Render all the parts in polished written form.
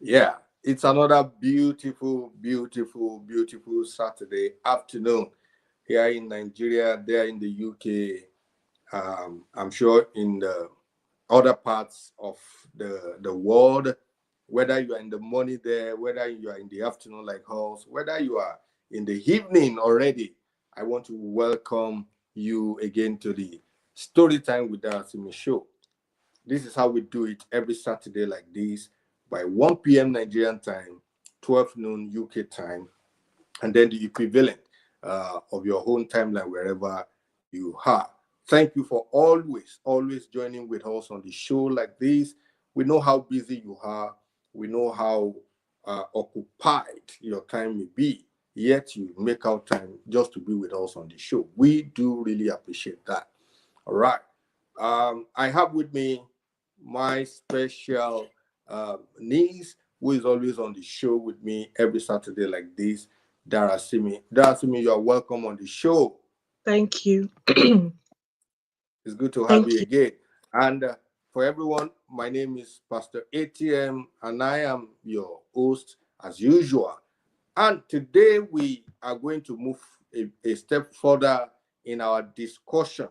Yeah, it's another beautiful, beautiful, beautiful Saturday afternoon here in Nigeria, there in the UK. I'm sure in the other parts of the world, whether you are in the morning there, whether you are in the afternoon like us, whether you are in the evening already, I want to welcome you again to the Story Time with Darasimi show. This is how we do it every Saturday like this by 1 p.m. Nigerian time, 12 noon UK time, and then the equivalent of your own timeline wherever you are. Thank you for always joining with us on the show like this. We know how busy you are. We know how occupied your time may be, yet you make out time just to be with us on the show. We do really appreciate that. All right. I have with me my special niece who is always on the show with me every Saturday like this, Darasimi. Darasimi, you are welcome on the show. Thank you. It's good to have Thank you you. again. And for everyone, my name is Pastor ATM, and I am your host as usual. And today we are going to move a step further in our discussion.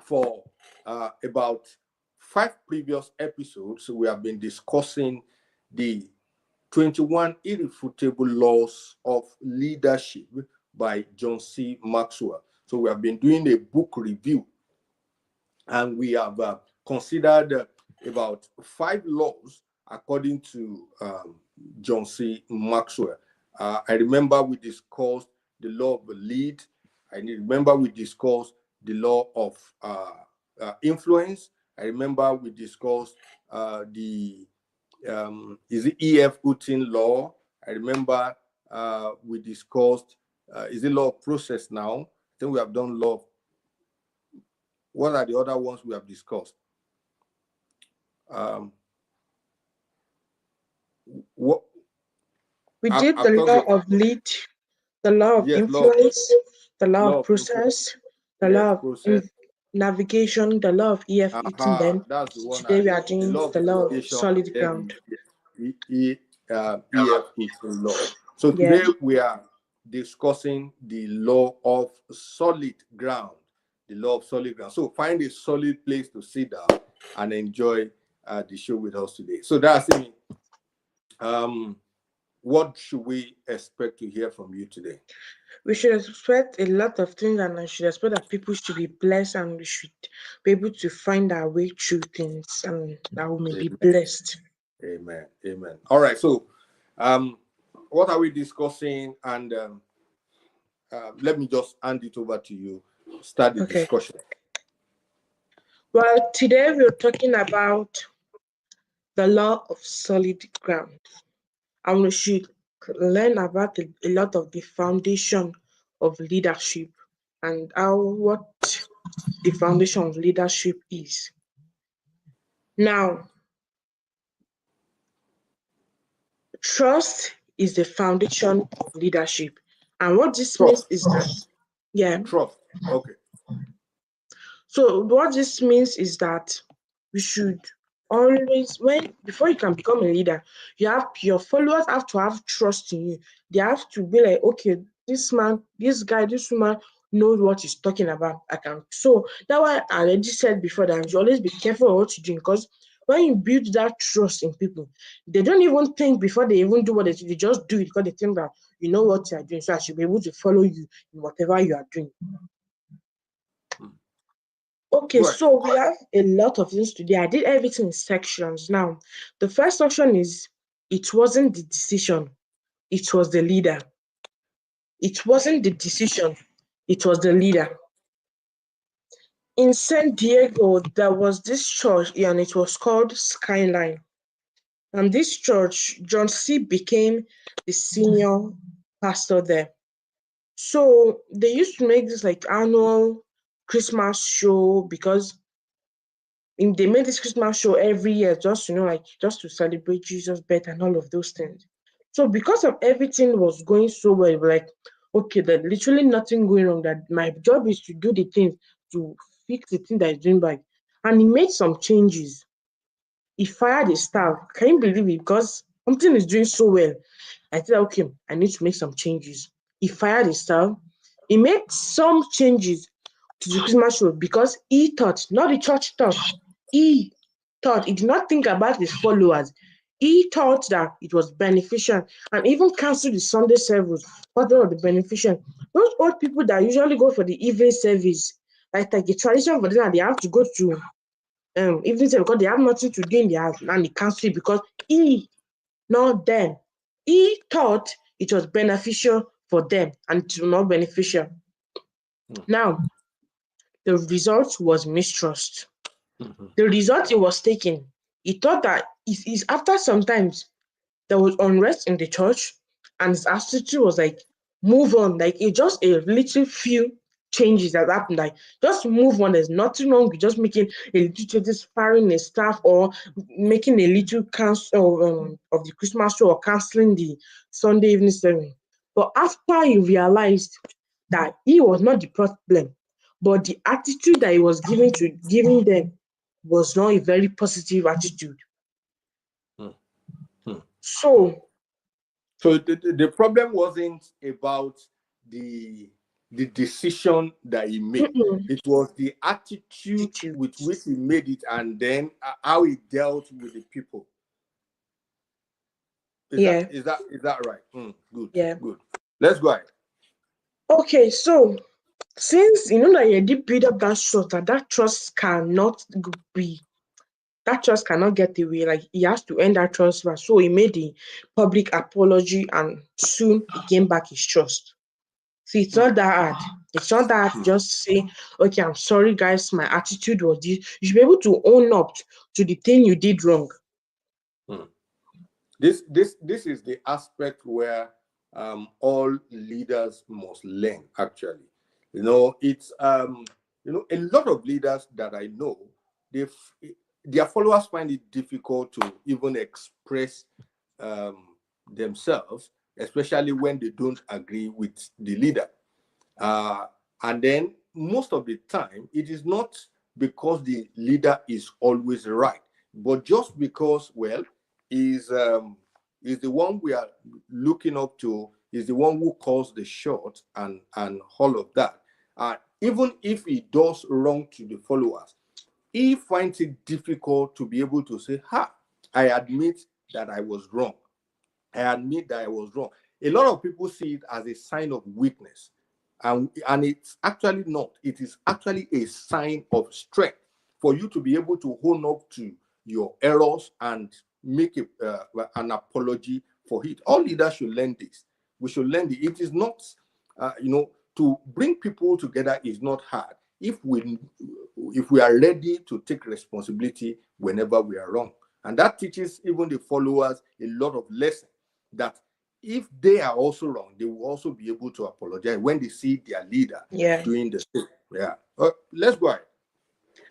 For about 5 previous episodes, we have been discussing the 21 Irrefutable Laws of Leadership by John C. Maxwell. So we have been doing a book review, and we have considered about 5 laws according to John C. Maxwell. I remember we discussed the law of the lead. I remember we discussed the law of influence. I remember we discussed the is it E.F. Hutton law. I remember we discussed is it law of process now. I think we have done law of, what are the other ones we have discussed? What We did I've the talked law about, of lead, the law of yes, influence, the law of influence, process, the yes, law of process. navigation, the law of EF eating. Aha, Then that's the one. today we are The doing law of the law of navigation, solid then ground. E.F. Hutton law. So Yeah. today we are discussing the law of solid ground. The law of solid ground. So find a solid place to sit down and enjoy the show with us today. So that's it. What should we expect to hear from you today? We should expect a lot of things, and I should expect that people should be blessed, and we should be able to find our way through things, and that we may be Amen. blessed. Amen. Amen. All right. So, um, what are we discussing? And let me just hand it over to you. Start the Okay. discussion. Well, today we're talking about the law of solid ground, and we should learn about a lot of the foundation of leadership and how what the foundation of leadership is. Now, trust is the foundation of leadership. And what this means Trust. is that, yeah, Trust. Okay. so what this means is that we should always, when before you can become a leader, you have your followers have to have trust in you. They have to be like, okay, this man, this guy, this woman knows what he's talking about. I can. So that's why I already said before that you should always be careful of what you do, because when you build that trust in people, they don't even think before they even do what they do. They just do it because they think that you know what you are doing. So I should be able to follow you in whatever you are doing. Hmm. Okay, Go ahead. so we have a lot of things today. I did everything in sections. Now, the first section is it wasn't the decision, it was the leader. It wasn't the decision, it was the leader. In San Diego, there was this church, and it was called Skyline. And this church, John C. became the senior pastor there. So they used to make this like annual Christmas show, because they made this Christmas show every year, just like just to celebrate Jesus' birth and all of those things. So because of everything was going so well, we're like, okay, there's literally nothing going wrong. That my job is to do the things to fix the thing that is doing bad. And he made some changes. He fired his staff. Can you believe it? Because something is doing so well. I said, okay, I need to make some changes. He fired his staff. He made some changes to the Christmas show because he thought, not the church thought, he thought, he did not think about his followers. He thought that it was beneficial and even canceled the Sunday service because of the beneficial. Those old people that usually go for the evening service, like a tradition for them, and they have to go to evening service because they have nothing to do in their house, and they cancel it because he, not them, he thought it was beneficial for them and it was not beneficial. Now, the result was mistrust. The result it was taken, he thought that it is after sometimes there was unrest in the church, and his attitude was like, move on, like it just a little few changes that happened, like just move on. There's nothing wrong with just making a little changes, firing a staff or making a little cancel of the Christmas show or canceling the Sunday evening service. But after he realized that he was not the problem, but the attitude that he was giving them was not a very positive attitude. So So the problem wasn't about the decision that he made. It was the attitude with which he made it, and then how he dealt with the people. Is that right? Good. Yeah. Good. Let's go ahead. Okay, so since you know that you did build up that trust, that trust cannot get away. Like he has to end that trust back. So he made the public apology, and soon he gained back his trust. See, it's not that hard. It's not that hard to just say, okay, I'm sorry, guys, my attitude was this. You should be able to own up to the thing you did wrong. This is the aspect where all leaders must learn. Actually, it's a lot of leaders that I know, their followers find it difficult to even express themselves, especially when they don't agree with the leader. And then most of the time, it is not because the leader is always right, but just because, well, is the one we are looking up to, is the one who calls the shot and all of that. Even if he does wrong to the followers, he finds it difficult to be able to say, I admit that I was wrong. I admit that I was wrong. A lot of people see it as a sign of weakness. And it's actually not. It is actually a sign of strength for you to be able to hold up to your errors and make an apology for it. All leaders should learn this. We should learn it. It is not, to bring people together is not hard if we are ready to take responsibility whenever we are wrong. And that teaches even the followers a lot of lessons, that if they are also wrong, they will also be able to apologize when they see their leader doing the same. Yeah. Let's go ahead.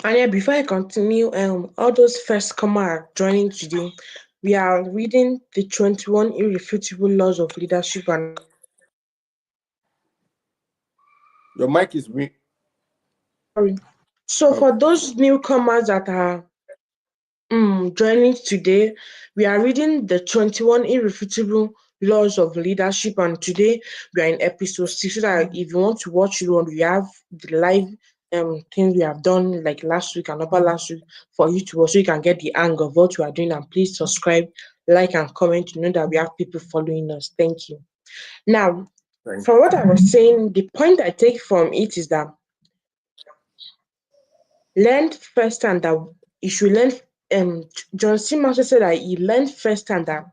And yeah, before I continue, all those first comers joining today, we are reading the 21 Irrefutable Laws of Leadership. And your mic is me. Sorry. So for those newcomers that are joining today, we are reading the 21 Irrefutable Laws of Leadership, and today we are in episode 6. So that if you want to watch it, we have the live things we have done like last week and upper last week for you to watch, so you can get the hang of what we are doing. And please subscribe, like, and comment to know that we have people following us. Thank you. Now, from what I was saying, the point I take from it is that learn firsthand that you should learn. John C. Maxwell said that he learned firsthand that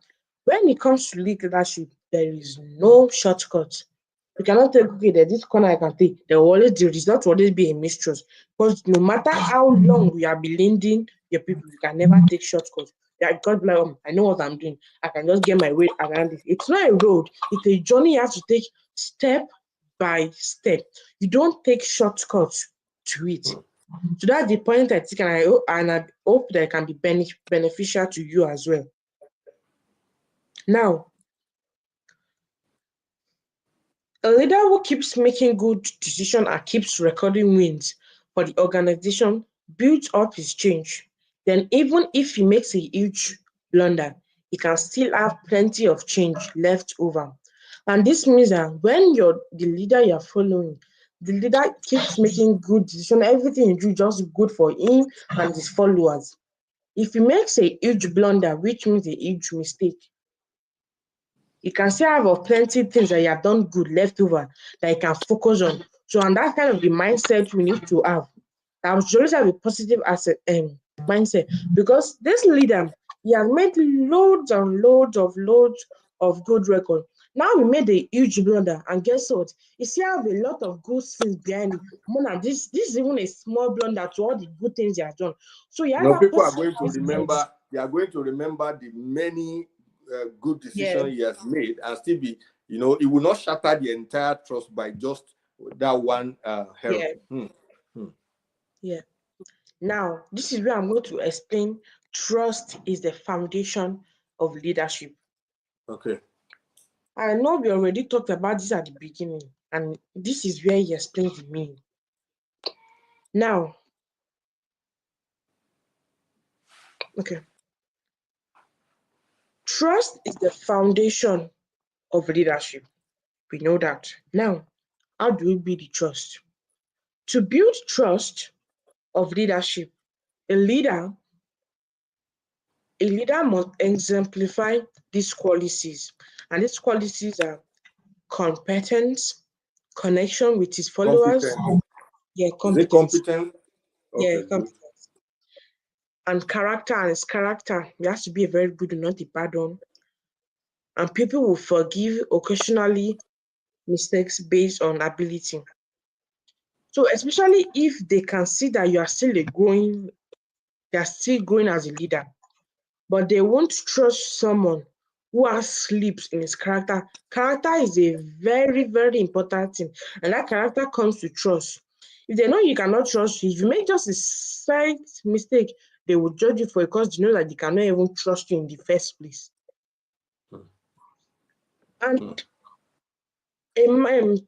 when it comes to leadership, there is no shortcut. You cannot take, okay, there's this corner I can take. The result will always be a mistrust. Because no matter how long we have been leading your people, you can never take shortcuts. Yeah, because like, I know what I'm doing. I can just get my way around it. It's not a road. It's a journey you have to take step by step. You don't take shortcuts to it. So that's the point I think, and I hope that it can be beneficial to you as well. Now, a leader who keeps making good decisions and keeps recording wins for the organization builds up his change. Then even if he makes a huge blunder, you can still have plenty of change left over. And this means that when you're the leader you're following, the leader keeps making good decisions, everything you do just good for him and his followers. If he makes a huge blunder, which means a huge mistake, you can still have of plenty things that you have done good left over that you can focus on. So, and that's kind of the mindset we need to have. I should always have a positive asset mindset, because this leader, he has made loads and loads of good record. Now we made a huge blunder, and guess what? You still have a lot of good things behind it. Mona, this is even a small blunder to all the good things he has done. So you have No, that people are positive going to mindset. remember. They are going to remember the many good Yeah, decisions he has made, and still be, it will not shatter the entire trust by just that one error. yeah, yeah. Now, this is where I'm going to explain trust is the foundation of leadership. Okay. I know we already talked about this at the beginning, and this is where he explains the meaning. Now, okay, trust is the foundation of leadership. We know that. Now, how do we build the trust? To build trust of leadership, a leader, a leader must exemplify these qualities, and these qualities are competence, connection with his followers, Competent. yeah, Is it competence, competent? yeah, Okay, good. competence, and character. And his character, he has to be a very good, not a bad one. And people will forgive occasionally mistakes based on ability. So especially if they can see that you are still they are still growing as a leader, but they won't trust someone who has slips in his character. Character is a very, very important thing, and that character comes to trust. If they know you cannot trust you, if you make just a slight mistake, they will judge you for it because they know that they cannot even trust you in the first place. Mm. And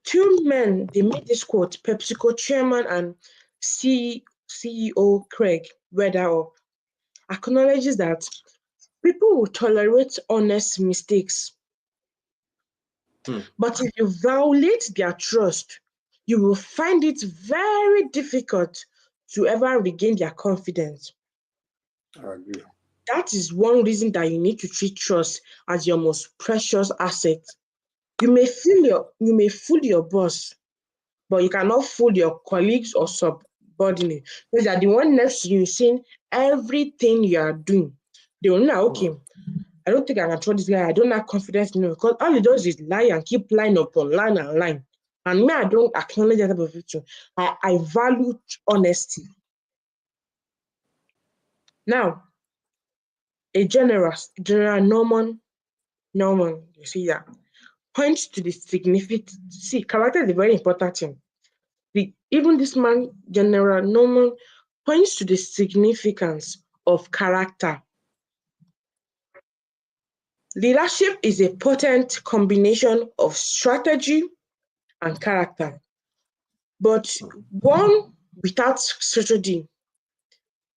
two men, they made this quote. PepsiCo chairman and CEO Craig Weatherall acknowledges that people will tolerate honest mistakes, Mm. but if you violate their trust, you will find it very difficult to ever regain their confidence. I agree. That is one reason that you need to treat trust as your most precious asset. You may fool your boss, but you cannot fool your colleagues or subordinates, because they are the one next to you seeing everything you are doing. They will know, Mm. okay, I don't think I can trust this guy. I don't have confidence in him because all he does is lie and keep lying upon line and line. And me, I don't acknowledge that type of it. I value honesty. Now, a General Norman, you see that, points to the significant. See, character is a very important thing. Even this man, General Norman, points to the significance of character. Leadership is a potent combination of strategy and character. But one without strategy,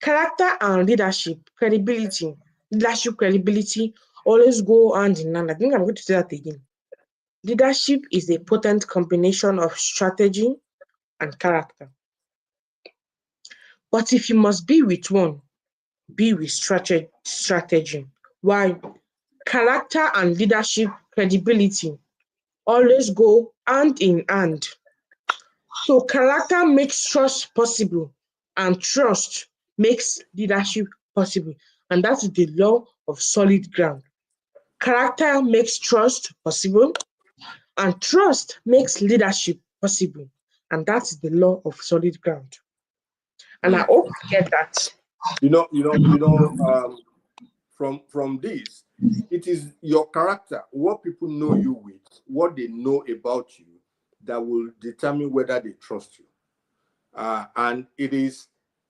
character and leadership credibility always go hand in hand. I think I'm going to say that again. Leadership is a potent combination of strategy and character. But if you must be with one, be with strategy. Why? Character and leadership credibility always go hand in hand. So character makes trust possible, and trust makes leadership possible. And that's the law of solid ground. Character makes trust possible, and trust makes leadership possible. And that's the law of solid ground. And I Mm. hope you get that. From this, it is your character, what people know you with, what they know about you, that will determine whether they trust you. And it is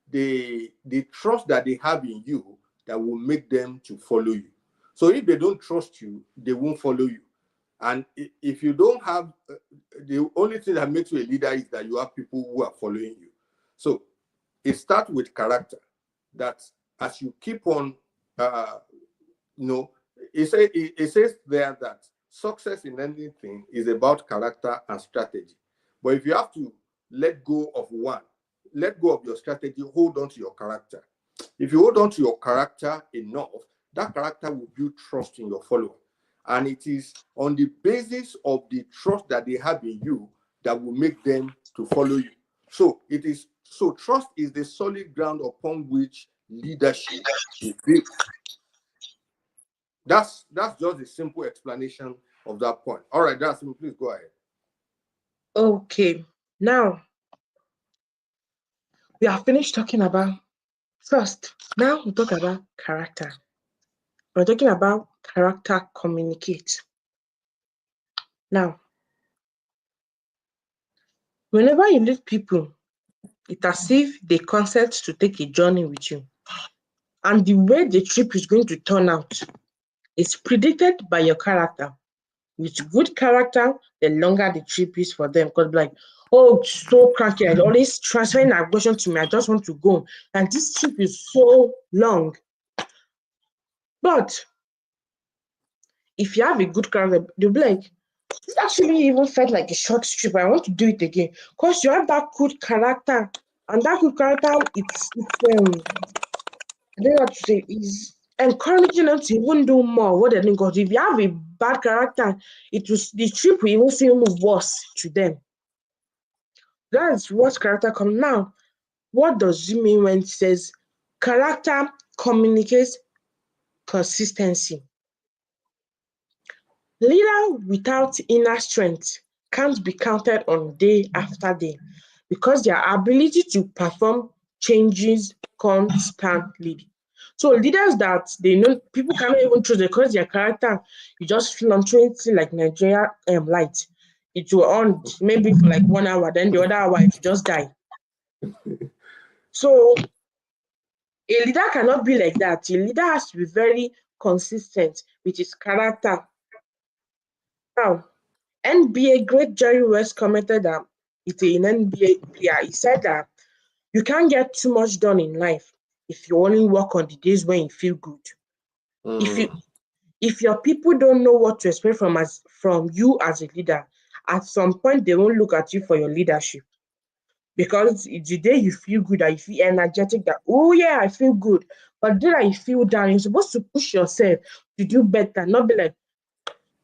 the trust that they have in you that will make them to follow you. So if they don't trust you, they won't follow you. And if you don't have, the only thing that makes you a leader is that you have people who are following you. So it starts with character. That as you keep on, uh, you know, it says there that success in anything is about character and strategy. But if you have to let go of one, let go of your strategy, hold on to your character. If you hold on to your character enough, that character will build trust in your follower. And it is on the basis of the trust that they have in you that will make them to follow you. So trust is the solid ground upon which leadership is built. That's just a simple explanation of that point. All right, Darasimi, please go ahead. Okay, now we are finished talking about trust. Now we talk about character. We're talking about character communicate. Now, whenever you lead people, it's as if they consent to take a journey with you. And the way the trip is going to turn out is predicted by your character. With good character, the longer the trip is for them. Because like, oh, so cranky, I always transferring aggression to me. I just want to go. And this trip is so long. But if you have a good character, they'll be like, this actually even felt like a short trip. I want to do it again. Because you have that good character. And that good character, it's I don't know what to say, is encouraging them to even do more what they think. Because if you have a bad character, the trip will even seem worse to them. That's what character comes. Now, what does it mean when it says character communicates consistency? Leader without inner strength can't be counted on day after day because their ability to perform changes constantly. So leaders that they know people cannot even trust because their character you just fluctuating like Nigeria light. It will on maybe for like 1 hour, then the other hour it will just die. So a leader cannot be like that. A leader has to be very consistent with his character. Now, NBA great Jerry West commented that it's an NBA player. He said that you can't get too much done in life if you only work on the days when you feel good. If your people don't know what to expect from you as a leader, at some point they won't look at you for your leadership. Because it's the day you feel good, that you feel energetic, that oh yeah, I feel good. But the day that you feel down, you're supposed to push yourself to do better, not be like,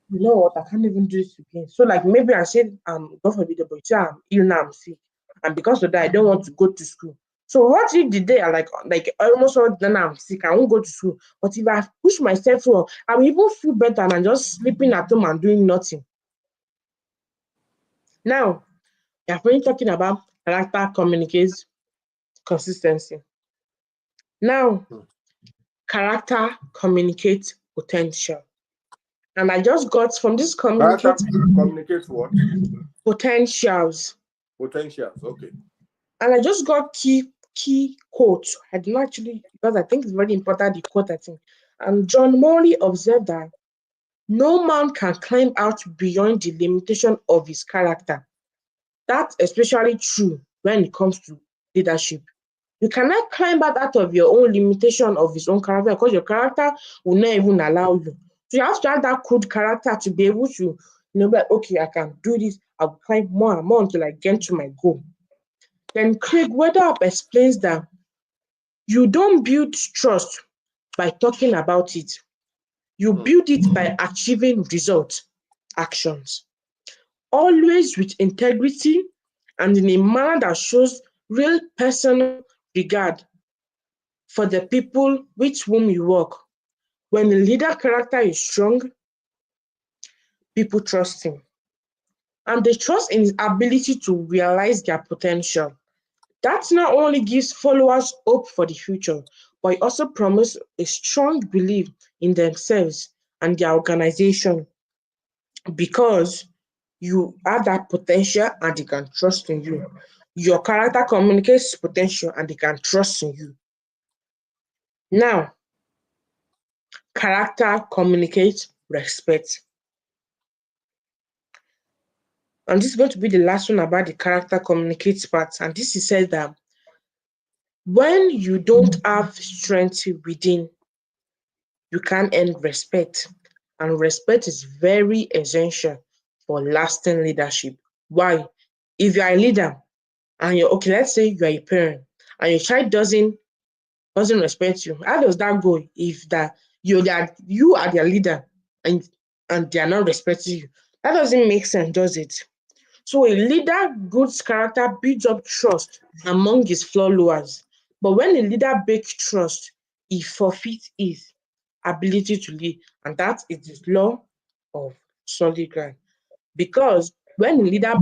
you know what, I can't even do this again. So like maybe I said God forbid, but I'm ill now, I'm sick. And because of that, I don't want to go to school. So what if the day I like almost all then I'm sick, I won't go to school. But if I push myself through, I will even feel better and I'm just sleeping at home and doing nothing. Now, we are really talking about character communicates consistency. Now, character communicates potential. And I just got from this Character communicates what? Potentials. Potentials, okay. And I just got key quotes. I didn't actually, because I think it's very important, the quote I think. And John Morley observed that no man can climb out beyond the limitation of his character. That's especially true when it comes to leadership. You cannot climb out of your own limitation of his own character because your character will not even allow you. So you have to have that good character to be able to, like, okay, I can do this. I'll climb more and more until I get to my goal. Then Craig Weatherall explains that you don't build trust by talking about it. You build it by achieving results, actions. Always with integrity and in a manner that shows real personal regard for the people with whom you work. When the leader character is strong, people trust him. And they trust in his ability to realize their potential. That not only gives followers hope for the future, but it also promotes a strong belief in themselves and their organization because you have that potential and they can trust in you. Your character communicates potential and they can trust in you. Now, character communicates respect. And this is going to be the last one about the character communicates part. And this is said that when you don't have strength within, you can't earn respect. And respect is very essential for lasting leadership. Why? If you are a leader and you're okay, let's say you are a parent and your child doesn't respect you, how does that go if that you are their leader and they are not respecting you? That doesn't make sense, does it? So a leader builds character, builds up trust among his followers. But when a leader breaks trust, he forfeits his ability to lead, and that is the law of solid ground. Because when a leader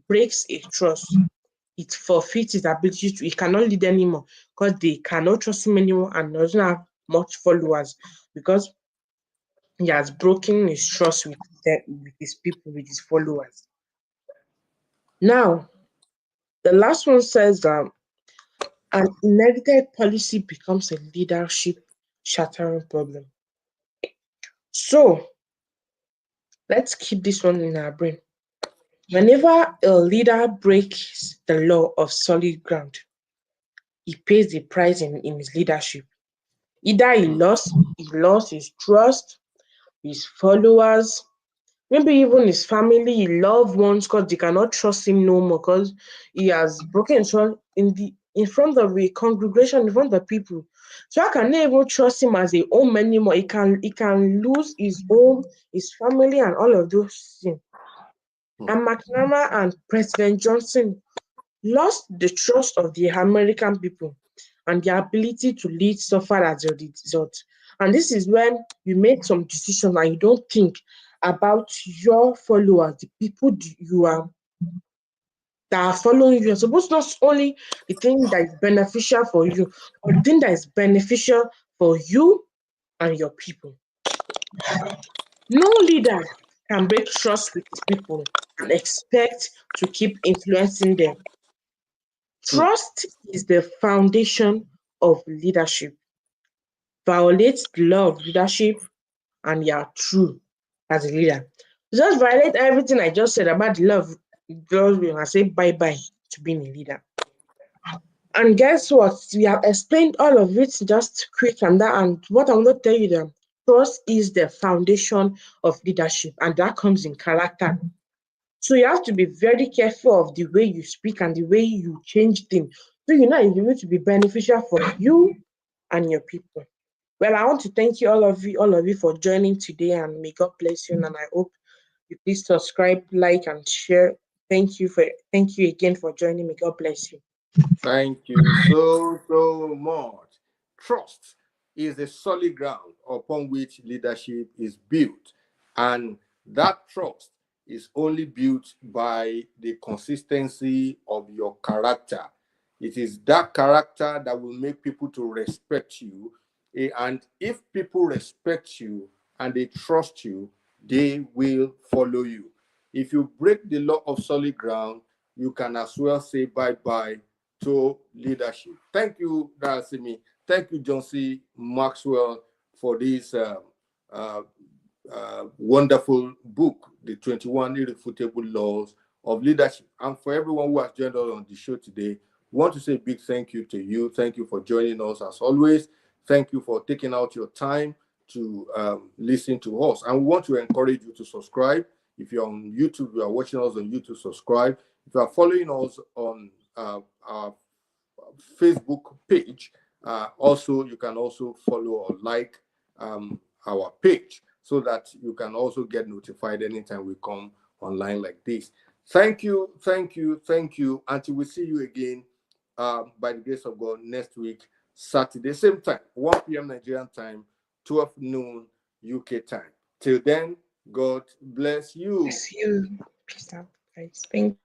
breaks a trust, it forfeits his ability to, he cannot lead anymore because they cannot trust him anymore and doesn't have much followers because he has broken his trust with his people, with his followers. Now, the last one says an inherited policy becomes a leadership shattering problem. So let's keep this one in our brain. Whenever a leader breaks the law of solid ground, he pays the price in his leadership. Either he lost his trust, his followers, maybe even his family, his loved ones, because they cannot trust him no more because he has broken trust in front of a congregation, in front of people. So I cannot even trust him as a home anymore. He can lose his home, his family, and all of those things. And McNamara and President Johnson lost the trust of the American people, and their ability to lead suffered as a result. And this is when you make some decisions and you don't think about your followers, the people you are that are following you. You're supposed to not only the thing that is beneficial for you, but the thing that is beneficial for you and your people. No leader can break trust with his people and expect to keep influencing them. Trust is the foundation of leadership. Violate the law of leadership and you are true as a leader. Just violate everything I just said about the law of leadership and say bye bye to being a leader. And guess what? We have explained all of it just quick and that. And what I'm going to tell you that trust is the foundation of leadership, and that comes in character. So you have to be very careful of the way you speak and the way you change things. So you know it's going to be beneficial for you and your people. Well, I want to thank you all of you for joining today, and may God bless you. And I hope you please subscribe, like, and share. Thank you again for joining. May God bless you. Thank you so much. Trust is the solid ground upon which leadership is built. And that trust is only built by the consistency of your character. It is that character that will make people to respect you. And if people respect you and they trust you, they will follow you. If you break the law of solid ground, you can as well say bye bye to leadership. Thank you, Darasimi. Thank you, John C. Maxwell, for this uh, wonderful book, The 21 Irrefutable Laws of Leadership. And for everyone who has joined us on the show today, we want to say a big thank you to you. Thank you for joining us as always. Thank you for taking out your time to listen to us. And we want to encourage you to subscribe. If you're on YouTube, you are watching us on YouTube, subscribe. If you are following us on our Facebook page, also you can also follow or like our page so that you can also get notified anytime we come online like this. Thank you, thank you, thank you. Until we see you again, by the grace of God, next week, Saturday, same time, 1 p.m. Nigerian time, 12 noon UK time. Till then, God bless you. Bless you. Peace out, guys. Thank you.